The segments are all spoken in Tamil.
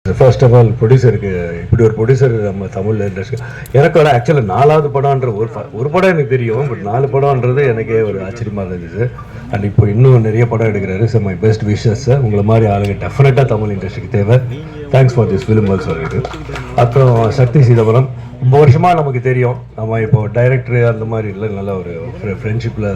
ஃபர்ஸ்ட் ஆஃப் ஆல் ப்ரொடியூசருக்கு இப்படி ஒரு ப்ரொடியூசர் நம்ம தமிழ் இண்டஸ்ட்ரி எனக்கு வர ஆக்சுவலாக 4வது படம்ன்ற ஒரு படம் எனக்கு தெரியும். பட் 4 படம்ன்றது எனக்கே ஒரு ஆச்சரியமாக இருந்துச்சு. அண்ட் இப்போ இன்னும் நிறைய படம் எடுக்கிறாரு. So my best wishes. உங்களை மாதிரி ஆளுங்க டெஃபினட்டாக தமிழ் இண்டஸ்ட்ரிக்கு தேவை. Thanks for this film also சொல்லிட்டு. அப்புறம் சக்தி சிதம்பரம் ரொம்ப வருஷமாக நமக்கு தெரியும். நம்ம இப்போ டைரக்டரு அந்த மாதிரி இல்லை, நல்ல ஒரு ஃப்ரெண்ட்ஷிப்பில்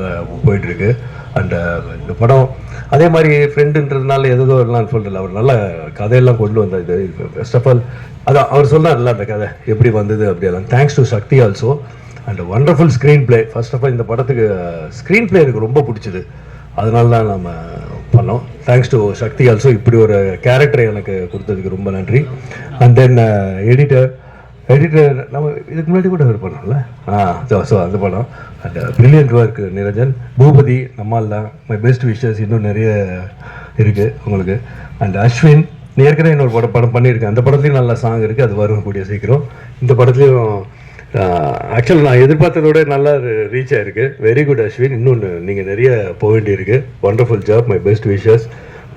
போயிட்டுருக்கு. அண்ட் இந்த படம் அதே மாதிரி ஃப்ரெண்டுன்றதுனால எதோ எல்லாம் சொல்கிறல, அவர் நல்ல கதையெல்லாம் கொண்டு வந்தார். இது ஃபர்ஸ்ட் ஆஃப் ஆல் அதான் அவர் சொன்னார்ல அந்த கதை எப்படி வந்தது அப்படியெல்லாம். Thanks to Sakthi also. And wonderful screenplay. First of all இந்த படத்துக்கு ஸ்க்ரீன் பிளே எனக்கு ரொம்ப பிடிச்சிது, அதனால தான் நம்ம பண்ணோம். Thanks to Sakthi also. இப்படி ஒரு கேரக்டரை எனக்கு கொடுத்ததுக்கு ரொம்ப நன்றி. அண்ட் தென் எடிட்டர் நம்ம இதுக்கு முன்னாடி கூட ஒரு பண்ணோம்ல, ஸோ அந்த படம். And brilliant work Niranjan. Bhoopathi நம்மால் தான். My best wishes. இன்னும் நிறைய இருக்குது உங்களுக்கு. அண்ட் அஸ்வின் ஏற்கனவே இன்னொரு படம் பண்ணியிருக்கேன். அந்த படத்துலையும் நல்ல சாங் இருக்குது, அது வரும் கூடிய சீக்கிரம். இந்த படத்துலையும் ஆக்சுவலாக நான் எதிர்பார்த்ததோட நல்லா ரீச் ஆகிருக்கு. Very good Ashwin. இன்னொன்று நீங்கள் நிறைய போக வேண்டியிருக்கு. Wonderful job. My best wishes.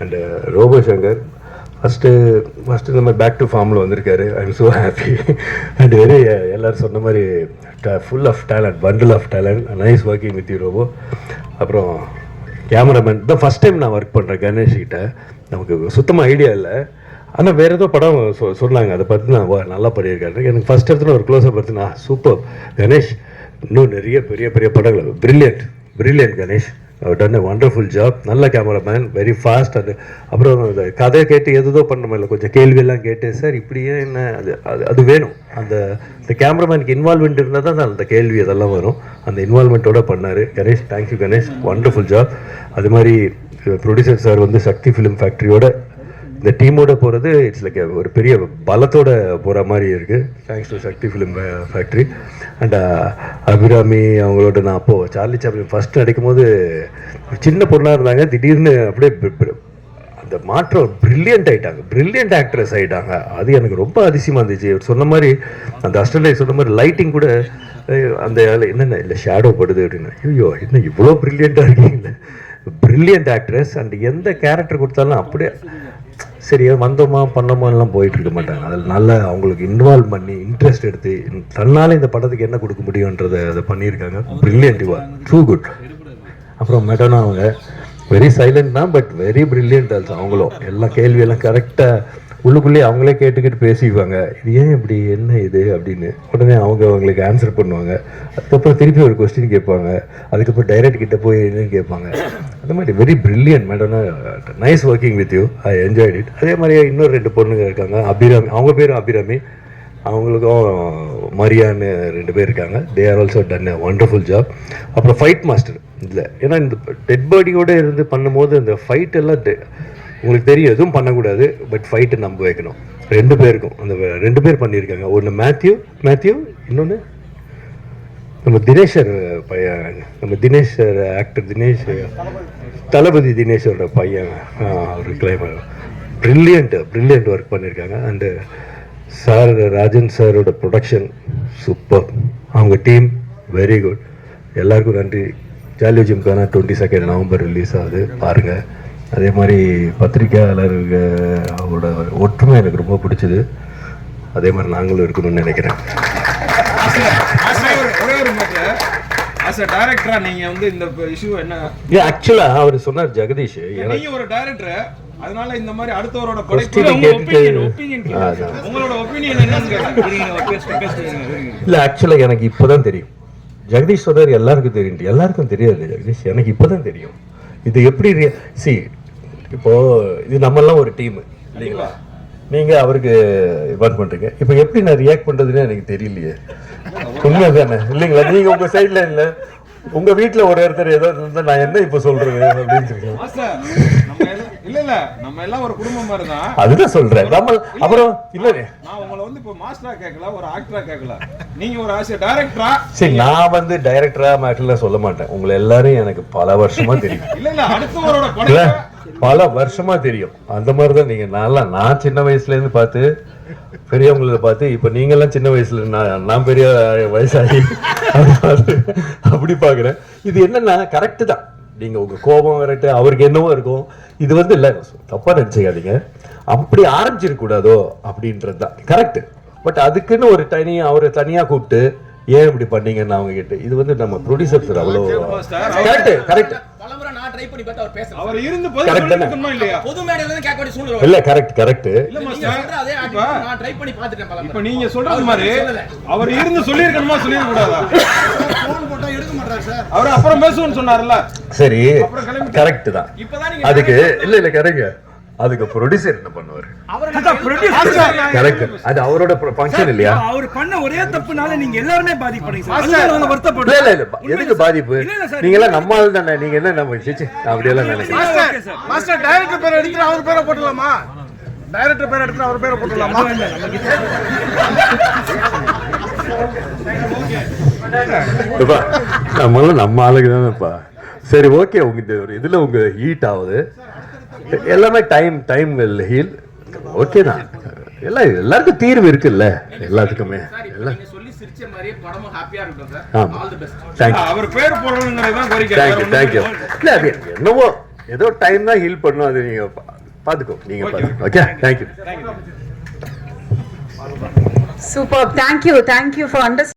And Robo Shankar first நம்ம பேக் டு ஃபார்மில் வந்திருக்காரு. I am so happy. And very எல்லோரும் சொன்ன மாதிரி full of talent, bundle of talent. Nice working with you Robo. அப்புறம் கேமராமேன் தான் ஃபஸ்ட் டைம் நான் ஒர்க் பண்ணுறேன் கணேஷ்கிட்ட. நமக்கு சுத்தமாக ஐடியா இல்லை, ஆனால் வேறு ஏதோ படம் சொன்னாங்க, அதை பார்த்து நான் நல்லா பண்ணியிருக்காரு. எனக்கு ஃபஸ்ட் இடத்துல ஒரு க்ளோஸாக பார்த்து சூப்பர் கணேஷ், இன்னும் நிறைய பெரிய பெரிய படங்கள். பிரில்லியன்ட் கணேஷ். டன் எ வண்டர்ஃபுல் ஜாப். நல்ல கேமராமேன், வெரி ஃபாஸ்ட். அப்புறம் அந்த கதை கேட்டு எதோ பண்ண இல்லை, கொஞ்சம் கேள்வியெல்லாம் கேட்டு சார் இப்படியே என்ன அது வேணும். அந்த கேமராமேனுக்கு இன்வால்மெண்ட் இருந்தால் தான் அந்த கேள்வி அதெல்லாம் வரும். அந்த இன்வால்மெண்ட்டோடு பண்ணார் Ganesh. Thank you Ganesh. Wonderful job. அது மாதிரி ப்ரொடியூசர் சார் வந்து சக்தி ஃபிலிம் ஃபேக்ட்ரியோட இந்த டீமோட போகிறது இட்ஸ் லைக் ஒரு பெரிய பலத்தோட போகிற மாதிரி இருக்குது. Thanks to Sakthi film factory. And Abirami அவங்களோட நான் அப்போது சார்லி சாப்ளின் ஃபஸ்ட் நடிக்கும் போது சின்ன பொண்ணாக இருந்தாங்க. திடீர்னு அப்படியே அந்த மாற்றம் பிரில்லியன்ட் ஆக்ட்ரஸ் ஆகிட்டாங்க. அது எனக்கு ரொம்ப அதிசயமாக இருந்துச்சு. சொன்ன மாதிரி அந்த அஸ்டன்லைட் சொன்ன மாதிரி லைட்டிங் கூட அந்த என்னென்ன இல்லை ஷேடோ படுது அப்படின்னு. ஐயோ என்ன இவ்வளோ பிரில்லியண்ட்டாக இருக்கீங்களே. Brilliant actress. அண்ட் எந்த கேரக்டர் கொடுத்தாலும் அப்படியே சரியா வந்தோமா பண்ணோமாலாம் போயிட்டு இருக்க மாட்டாங்க. அதில் நல்லா அவங்களுக்கு இன்வால்வ் பண்ணி இன்ட்ரெஸ்ட் எடுத்து தன்னால் இந்த படத்துக்கு என்ன கொடுக்க முடியுன்றதை அதை பண்ணியிருக்காங்க. Brilliant, true good. அப்புறம் மெடோனா அவங்க வெரி சைலண்ட் தான், பட் வெரி பிரில்லியன்ட் ஆல்சோ. அவங்களும் எல்லா கேள்வியெல்லாம் கரெக்டாக உள்ளுக்குள்ளேயே அவங்களே கேட்டுக்கிட்டு பேசிக்குவாங்க. இது ஏன் இப்படி, என்ன இது அப்படின்னு உடனே அவங்களுக்கு ஆன்சர் பண்ணுவாங்க. அதுக்கப்புறம் திருப்பி ஒரு கொஸ்டின் கேட்பாங்க. அதுக்கப்புறம் டைரக்ட் கிட்ட போய் என்னன்னு கேட்பாங்க. அந்த மாதிரி very brilliant madam. Nice working with you. I enjoyed it. அதே மாதிரி இன்னொரு 2 பொண்ணுங்க இருக்காங்க. அபிராமி, அவங்க பேரும் அபிராமி. அவங்களுக்கும் மரியான்னு 2 பேர் இருக்காங்க. They are also done a wonderful job. அப்புறம் ஃபைட் மாஸ்டர் இல்லை, ஏன்னா இந்த டெட் பாடியோடு இருந்து பண்ணும்போது அந்த ஃபைட் எல்லாம் உங்களுக்கு தெரியும், எதுவும் பண்ணக்கூடாது, பட் ஃபைட்டை நம்ப வைக்கணும். 2 பேருக்கும் அந்த 2 பேர் பண்ணியிருக்காங்க. ஒன்று மேத்யூ, இன்னொன்று நம்ம தினேஷர் பையன், நம்ம தினேஷர் ஆக்டர் தினேஷ், தளபதி தினேஷோட பையன். அவர் கிளைமர் பிரில்லியன்ட் ஒர்க் பண்ணியிருக்காங்க. அண்டு சார் ராஜன் சாரோட ப்ரொடக்ஷன் சூப்பர். அவங்க டீம் வெரி குட். எல்லாருக்கும் நன்றி. ஜாலியோ ஜிம்கானா 22 நவம்பர் ரிலீஸ் ஆகுது, பாருங்கள். அதே மாதிரி பத்திரிக்கையாளருக்கு அவரோட ஒற்றுமை எனக்கு ரொம்ப பிடிச்சது. அதே மாதிரி நாங்களும் இருக்கணும்னு நினைக்கிறேன். ஆக்சுவலாக அவர் சொன்னார் ஜெகதீஷ், ஒரு டைரக்டர், அதனால இந்த மாதிரி அடுத்தவரோட இல்லை. ஆக்சுவலாக எனக்கு இப்போதான் தெரியும். ஜெகதீஷ் சொன்னார் எல்லாருக்கும் தெரியாது ஜெகதீஷ், எனக்கு இப்போதான் தெரியும். இது எப்படி இப்போது இது நம்மெல்லாம் ஒரு டீமு இல்லைங்களா? நீங்கள் அவருக்கு ஒர்க் பண்ணுறீங்க. இப்போ எப்படி நான் ரியாக்ட் பண்ணுறதுன்னு எனக்கு தெரியலையே. உண்மை தானே இல்லைங்களா? நீங்கள் உங்கள் சைடில் இல்லை, உங்கள் வீட்டில் ஒருத்தர் ஏதோ இருந்தால் நான் என்ன இப்போ சொல்கிறது அப்படின்னு சொல்லுங்க. அதுதான் சொல்கிறேன். நம்ம அப்புறம் இல்லை, நான் உங்களை வந்து இப்போ மாஸ்டரா கேட்கல, ஒரு ஆக்டரா கேட்கல, நீங்க ஒரு டைரக்டரா. சரி, நான் வந்து டைரக்டரா மேட்டர்லாம் சொல்ல மாட்டேன். உங்களை எல்லாரும் எனக்கு பல வருஷமா தெரியும். இல்ல அடுத்தவரோட பல வருஷமா தெரியும். அந்த மாதிரி தான் நீங்கள் நான் சின்ன வயசுலேருந்து பார்த்து பெரியவங்களை பார்த்து இப்போ நீங்கள்லாம் சின்ன வயசுல நான் பெரிய வயசாகி அப்படி பார்க்குறேன். இது என்னன்னா கரெக்டு தான். நீங்க உங்க கோபம் வரட்டு, அவருக்கு என்னவோ இருக்கும். இது வந்து இல்ல, தப்பா நினைச்சுக்காதீங்க, அப்படி ஆரம்பிச்சிருக்க கூடாதோ அப்படின்றது தான் கரெக்ட். பட் அதுக்குன்னு ஒரு அவரை தனியா கூப்பிட்டு ஏன் இப்படி பண்ணீங்கன்னு அவங்க கிட்ட, இது வந்து நம்ம ப்ரொடியூசர் சார் அவ்வளோ கரெக்ட் கரெக்ட் பலமுறை நான் ட்ரை பண்ணி பார்த்தா அவர் பேசல. அவர் இருந்து பதில் Correct தானே? சொல்லணுமா இல்லையா? பொது மேடையில இருந்து கேட்க வேண்டிய சூழ்நிலை இல்ல கரெக்ட் கரெக்ட். இல்ல நீங்க மாஸ்டர், சொல்ற அதே attitude நான் ட்ரை பண்ணி பார்த்துட்டேன் பலமுறை. இப்ப நீங்க சொல்றது மாதிரி அவர் இருந்து சொல்லியிருக்கணுமா சொல்லிருக்க கூடாதா? போன் போட்டா எடுக்க மாட்டாரு சார். அவர் அப்புறம் பேசுவோம்னு சொன்னார்ல. சரி அப்புறம் கிளம்பிட்டு. கரெக்ட் தான். இப்பதான் நீங்க அதுக்கு இல்ல கரெக்ட், அதுக்கு ப்ரொடியூசர் என்ன பண்ணுவாரு? கரெக்ட், அது அவரோட ஃபங்க்ஷன் இல்லையா? அவர் பண்ண ஒரே தப்புனால நீங்க எல்லாருமே பாதிக்கப்படுங்க சார். இல்ல அதுதான் இல்ல வருத்தப்படுறேன். இல்ல, எதுக்கு பாதிப்பு? நீங்க எல்லாம் நம்ம ஆள் தானே, நீங்க என்ன நம்ம சிச்சி அப்படியெல்லாம் நினைக்கிறீங்க? மாஸ்டர் டைரக்டர் பேர் எடுத்து அவர் பேரை போட்டுடலாமா? டைரக்டர் பேர் எடுத்து அவர் பேரை போட்டுடலாமா? இப்பா, நம்மளும் நம்ம ஆளுக்கு தானேப்பா. சரி ஓகே, உங்க ஒரு இதுல உங்க ஹீட் ஆகுது எல்லாமே, டைம் will heal. ஓகே தான், எல்லாருக்கும் தீர்வு இருக்குல்ல எல்லாத்துக்குமே. சார் இப்ப நீங்க சொல்லி சிரிச்ச மாதிரியே படமும் ஹாப்பியா இருக்கும் சார். ஆமா, ஆல் தி பெஸ்ட். தேங்க்யூ அவர் பேர் போடணுங்கிறது தான் கோரிக்கை. தேங்க்யூ. இல்ல அது என்னவோ ஏதோ டைம் தான் ஹீல் பண்ணும், அது நீங்க பாத்துக்கோ, நீங்க பாத்துக்கோ. Okay, thank you. Superb. Thank you for understanding.